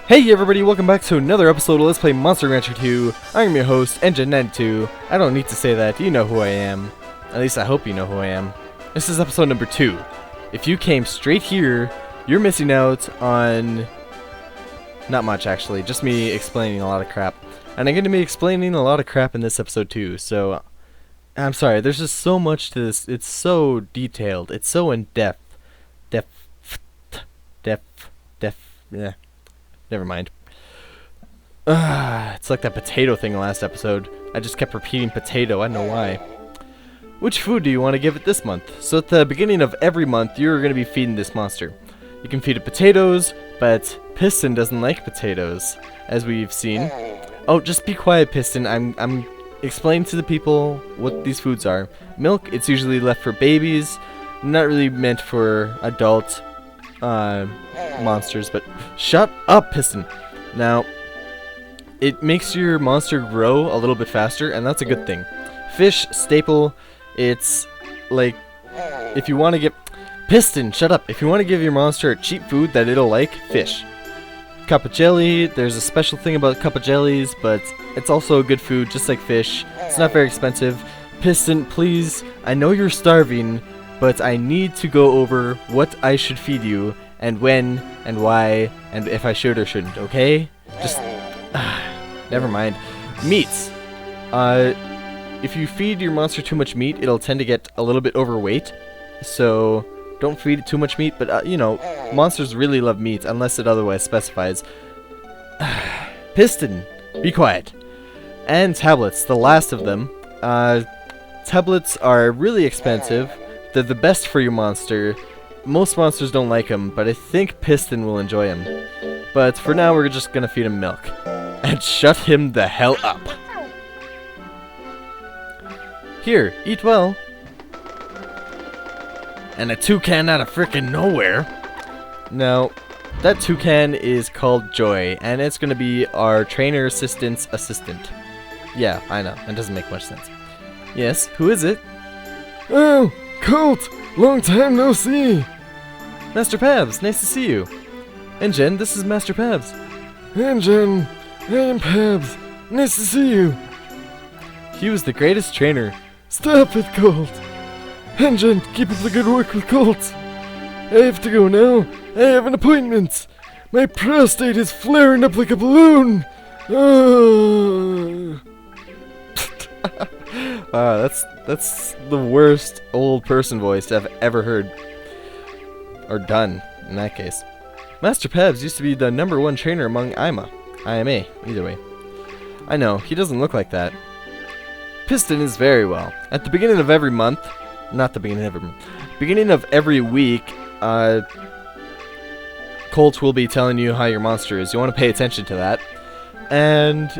Hey everybody, welcome back to another episode of Let's Play Monster Rancher 2. I'm your host, Engine92. I don't need to say that, you know who I am. At least I hope you know who I am. This is episode number 2. If you came straight here, you're missing out on... not much actually, just me explaining a lot of crap. And I'm going to be explaining a lot of crap in this episode too, so... I'm sorry, there's just so much to this. It's so detailed, it's so in-depth. Yeah. Never mind. It's like that potato thing last episode. I just kept repeating potato, I don't know why. Which food do you want to give it this month? So at the beginning of every month, you're going to be feeding this monster. You can feed it potatoes, but Piston doesn't like potatoes, as we've seen. Oh, just be quiet, Piston. I'm explaining to the people what these foods are. Milk, it's usually left for babies, not really meant for adult monsters, but shut up, Piston. Now, it makes your monster grow a little bit faster, and that's a good thing. Fish, staple, it's like, if you want to give... Piston, shut up. If you want to give your monster a cheap food that it'll like, fish. Cup of jelly, there's a special thing about cup of jellies, but it's also a good food, just like fish. It's not very expensive. Piston, please, I know you're starving, but I need to go over what I should feed you, and when, and why, and if I should or shouldn't, okay? Just, never mind. Meats. If you feed your monster too much meat, it'll tend to get a little bit overweight, so don't feed it too much meat, but, you know, monsters really love meat, unless it otherwise specifies. Piston, be quiet. And tablets, the last of them. Tablets are really expensive. They're the best for your monster. Most monsters don't like them, but I think Piston will enjoy them. But for now, we're just gonna feed him milk. And shut him the hell up. Here, eat well. And a toucan out of frickin' nowhere. Now, that toucan is called Joy, and it's gonna be our trainer assistant's assistant. Yeah, I know, that doesn't make much sense. Yes, who is it? Oh, Colt! Long time no see! Master Pabs, nice to see you. And Jen, this is Master Pabs. And Jen, I am Pabs. Nice to see you. He was the greatest trainer. Stop it, Colt. And Jen, keep up the good work with Colt. I have to go now. I have an appointment. My prostate is flaring up like a balloon. Oh. That's the worst old person voice I've ever heard. Or done, in that case. Master Pabs used to be the #1 trainer among IMA, either way. I know, he doesn't look like that. Piston is very well. At the beginning of every month, not the beginning of every month, beginning of every week, Colt will be telling you how your monster is. You want to pay attention to that. And,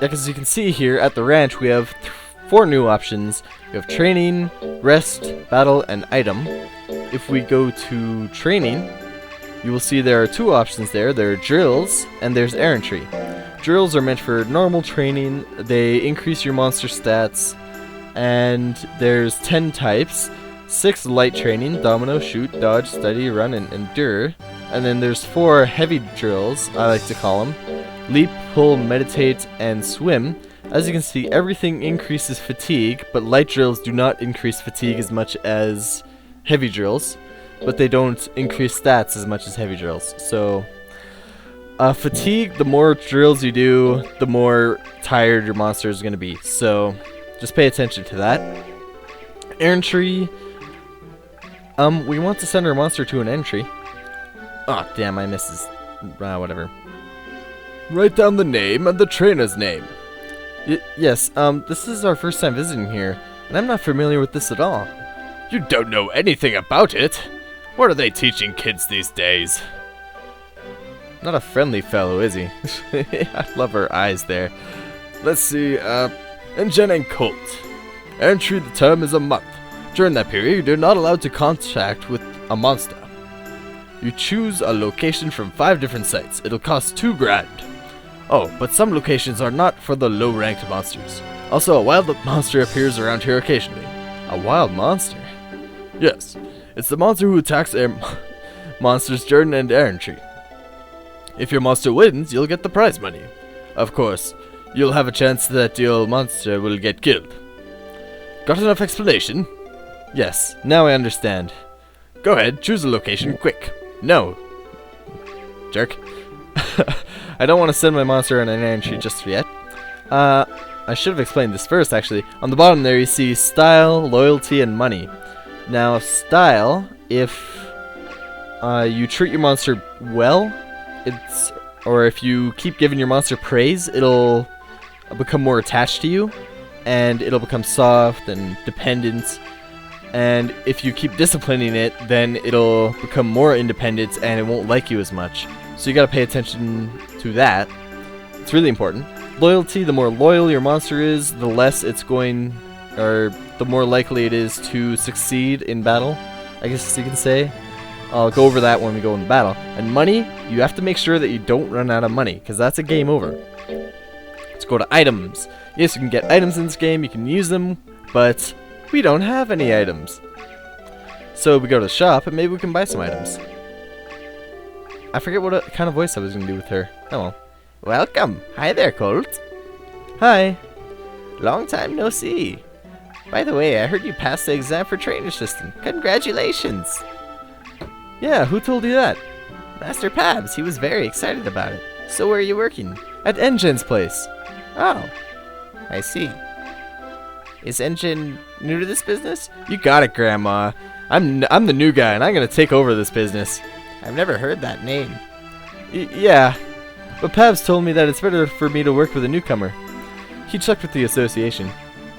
as you can see here, at the ranch we have 4 new options. We have training, rest, battle, and item. If we go to training, you will see there are 2 options there. There are drills, and there's errantry. Drills are meant for normal training. They increase your monster stats, and there's 10 types. 6 light training, domino, shoot, dodge, study, run, and endure. And then there's 4 heavy drills, I like to call them. Leap, pull, meditate, and swim. As you can see, everything increases fatigue, but light drills do not increase fatigue as much as heavy drills, but they don't increase stats as much as heavy drills. So, fatigue, the more drills you do, the more tired your monster is going to be. So, just pay attention to that. Errantry, we want to send our monster to an entry. Oh, damn, I missed his, whatever. Write down the name and the trainer's name. Yes, this is our first time visiting here, and I'm not familiar with this at all. You don't know anything about it? What are they teaching kids these days? Not a friendly fellow, is he? I love her eyes there. Let's see, Ingen and Colt. Entry the term is a month. During that period, you're not allowed to contact with a monster. You choose a location from 5 different sites. It'll cost 2 grand. Oh, but some locations are not for the low-ranked monsters. Also, a wild monster appears around here occasionally. A wild monster? Yes, it's the monster who attacks monsters during an errantry. If your monster wins, you'll get the prize money. Of course, you'll have a chance that your monster will get killed. Got enough explanation? Yes, now I understand. Go ahead, choose a location, quick. No. Jerk. I don't want to send my monster on an entry just yet. I should have explained this first, actually. On the bottom there, you see style, loyalty, and money. Now, style, if you treat your monster well, or if you keep giving your monster praise, it'll become more attached to you, and it'll become soft and dependent. And if you keep disciplining it, then it'll become more independent and it won't like you as much. So you gotta pay attention to that. It's really important. Loyalty, the more loyal your monster is, the less it's going, or the more likely it is to succeed in battle, I guess you can say. I'll go over that when we go into battle. And money, you have to make sure that you don't run out of money, because that's a game over. Let's go to items. Yes, you can get items in this game, you can use them, but we don't have any items. So we go to the shop and maybe we can buy some items. I forget what kind of voice I was going to do with her. Oh well. Welcome. Hi there, Colt. Hi. Long time no see. By the way, I heard you passed the exam for trainer assistant. Congratulations. Yeah, who told you that? Master Pabs, he was very excited about it. So where are you working? At Engine's place. Oh, I see. Is Engine new to this business? You got it, Grandma. I'm the new guy, and I'm gonna take over this business. I've never heard that name. Yeah, but Pabs told me that it's better for me to work with a newcomer. He checked with the association.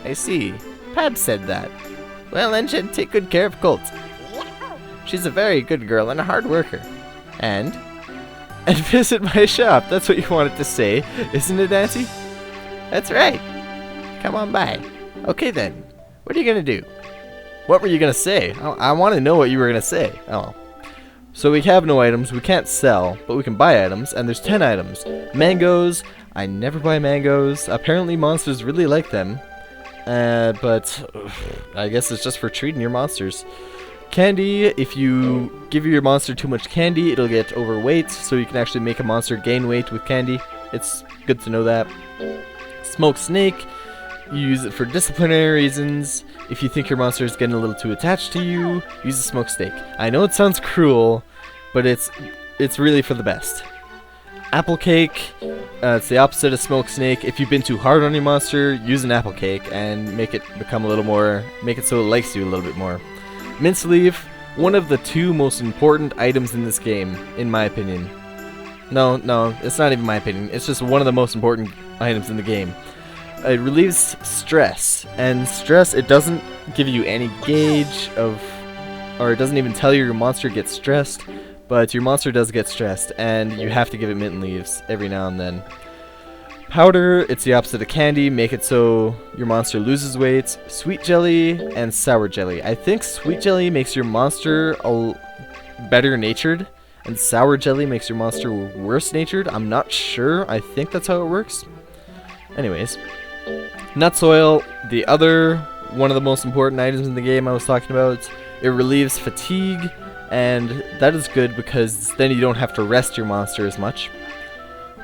I see. Pabs said that. Well, Engine, take good care of Colt. She's a very good girl and a hard worker. And visit my shop. That's what you wanted to say, isn't it, Nancy? That's right. Come on by. Okay then. What are you gonna do? What were you gonna say? I want to know what you were gonna say. Oh. So we have no items, we can't sell, but we can buy items, and there's 10 items. Mangoes, I never buy mangoes. Apparently monsters really like them. But I guess it's just for treating your monsters. Candy, if you give your monster too much candy, it'll get overweight, so you can actually make a monster gain weight with candy. It's good to know that. Smoked snake, you use it for disciplinary reasons. If you think your monster is getting a little too attached to you, use a smoked snake. I know it sounds cruel, but it's really for the best. Apple cake, it's the opposite of smoked snake. If you've been too hard on your monster, use an apple cake and make it become a little more, make it so it likes you a little bit more. Mince leaf, one of the 2 most important items in this game, in my opinion. No, it's not even my opinion. It's just one of the most important items in the game. It relieves stress, and stress, it doesn't give you any gauge of, or it doesn't even tell you your monster gets stressed, but your monster does get stressed, and you have to give it mint leaves every now and then. Powder, it's the opposite of candy, make it so your monster loses weight. Sweet jelly and sour jelly. I think sweet jelly makes your monster better natured, and sour jelly makes your monster worse natured. I'm not sure, I think that's how it works. Anyways. Nuts oil, the other one of the most important items in the game I was talking about. It relieves fatigue, and that is good because then you don't have to rest your monster as much.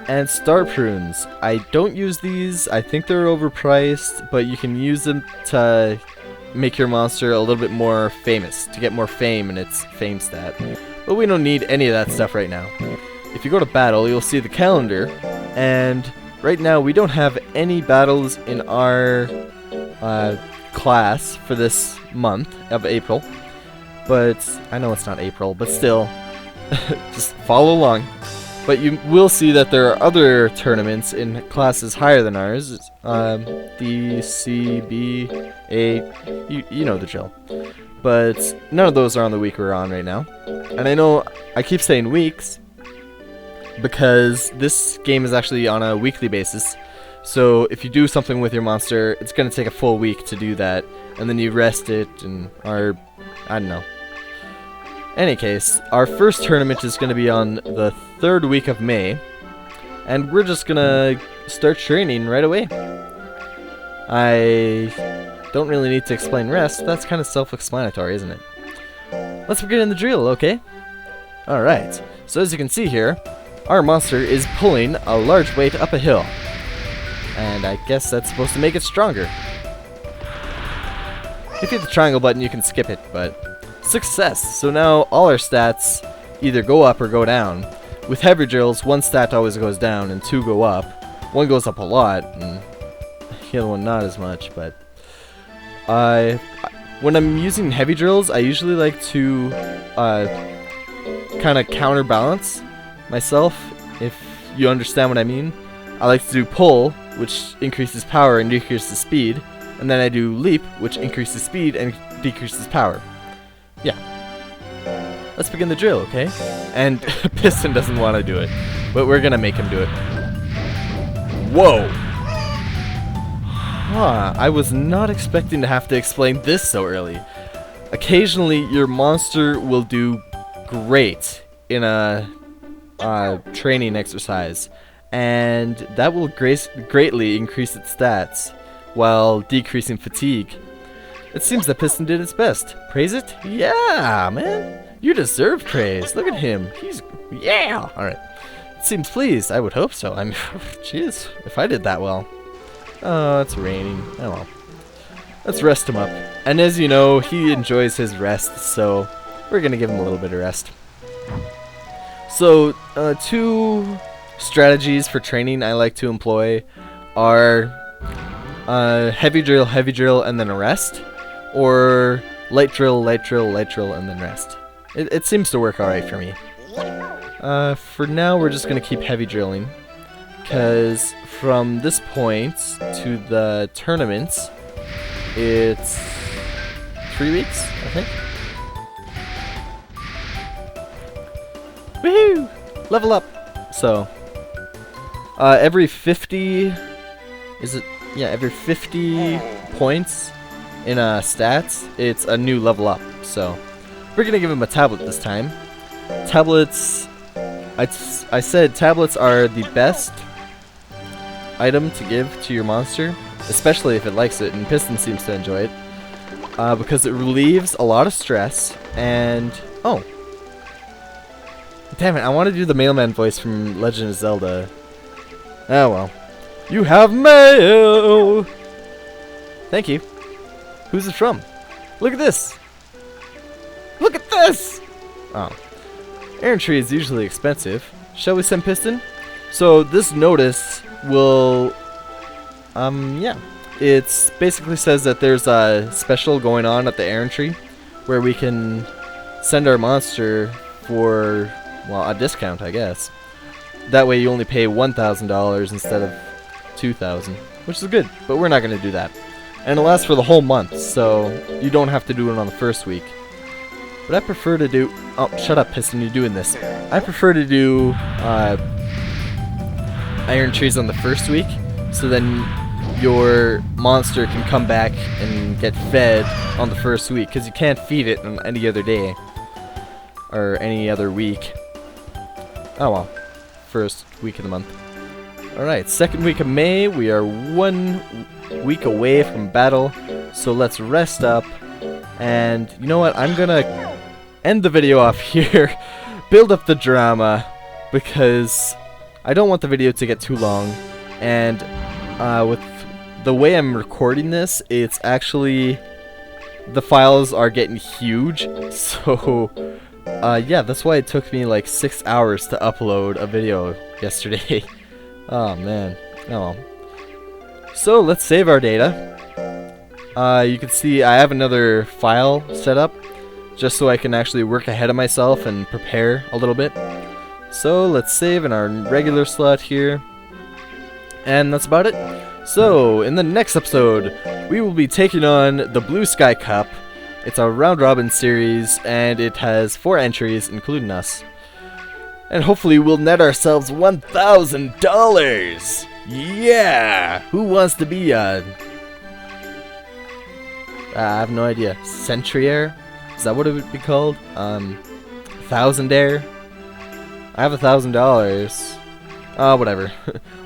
And star prunes, I don't use these, I think they're overpriced, but you can use them to make your monster a little bit more famous, to get more fame in its fame stat. But we don't need any of that stuff right now. If you go to battle, you'll see the calendar, and right now we don't have any battles in our class for this month of April. But I know it's not April, but still, just follow along. But you will see that there are other tournaments in classes higher than ours. D, C, B, A, you know the drill. But none of those are on the week we're on right now. And I know I keep saying weeks because this game is actually on a weekly basis. So if you do something with your monster, it's going to take a full week to do that. And then you rest it, or I don't know. Any case, our first tournament is going to be on the 3rd week of May, and we're just going to start training right away. I don't really need to explain rest, that's kind of self-explanatory, isn't it? Let's begin the drill, okay? Alright, so as you can see here, our monster is pulling a large weight up a hill. And I guess that's supposed to make it stronger. If you hit the triangle button, you can skip it, but success! So now all our stats either go up or go down. With heavy drills, one stat always goes down and two go up. One goes up a lot, and the other one not as much, but when I'm using heavy drills, I usually like to kind of counterbalance myself, if you understand what I mean. I like to do pull, which increases power and decreases speed, and then I do leap, which increases speed and decreases power. Yeah. Let's begin the drill, okay? And Piston doesn't want to do it, but we're gonna make him do it. Whoa! Huh, I was not expecting to have to explain this so early. Occasionally, your monster will do great in a training exercise, and that will greatly increase its stats while decreasing fatigue. It seems that Piston did its best. Praise it? Yeah, man. You deserve praise. Look at him. He's... yeah! Alright. It seems pleased. I would hope so. I mean, jeez, if I did that well. Oh, it's raining. Oh well. Let's rest him up. And as you know, he enjoys his rest, so we're gonna give him a little bit of rest. So, two strategies for training I like to employ are heavy drill, and then a rest, or light drill, and then rest. It seems to work alright for me. For now, we're just going to keep heavy drilling, because from this point to the tournaments, it's 3 weeks, I think. Woohoo! Level up! So, every 50... is it? Yeah, every 50 points in stats, it's a new level up. So, we're going to give him a tablet this time. Tablets... I said tablets are the best item to give to your monster, especially if it likes it, and Piston seems to enjoy it, because it relieves a lot of stress, and... oh! Damn it, I want to do the mailman voice from Legend of Zelda. Oh well. You have mail! Thank you. Who's it from? Look at this! Look at this! Oh. Errantry is usually expensive. Shall we send Piston? So this notice will... yeah. It basically says that there's a special going on at the Errantry where we can send our monster for, well, a discount, I guess. That way you only pay $1,000 instead of $2,000, which is good, but we're not going to do that. And it lasts for the whole month, so you don't have to do it on the first week. But I prefer to do... oh, shut up, Piston, you're doing this. I prefer to do iron trees on the first week, so then your monster can come back and get fed on the first week, because you can't feed it on any other day, or any other week. Oh well, first week of the month. Alright, second week of May, we are 1 week away from battle, so let's rest up, and you know what, I'm gonna end the video off here, build up the drama, because I don't want the video to get too long, and with the way I'm recording this, it's actually, the files are getting huge, so yeah, that's why it took me like 6 hours to upload a video yesterday. Oh man, oh well. So let's save our data. You can see I have another file set up, just so I can actually work ahead of myself and prepare a little bit. So let's save in our regular slot here. And that's about it. So, in the next episode, we will be taking on the Blue Sky Cup. It's a round-robin series, and it has 4 entries, including us. And hopefully we'll net ourselves $1,000! Yeah! Who wants to be a... I have no idea. Centrier? Is that what it would be called? Thousandaire? I have $1,000. Whatever.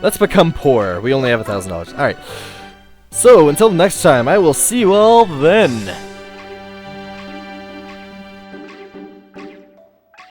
Let's become poor. We only have $1,000. Alright. So, until next time, I will see you all then.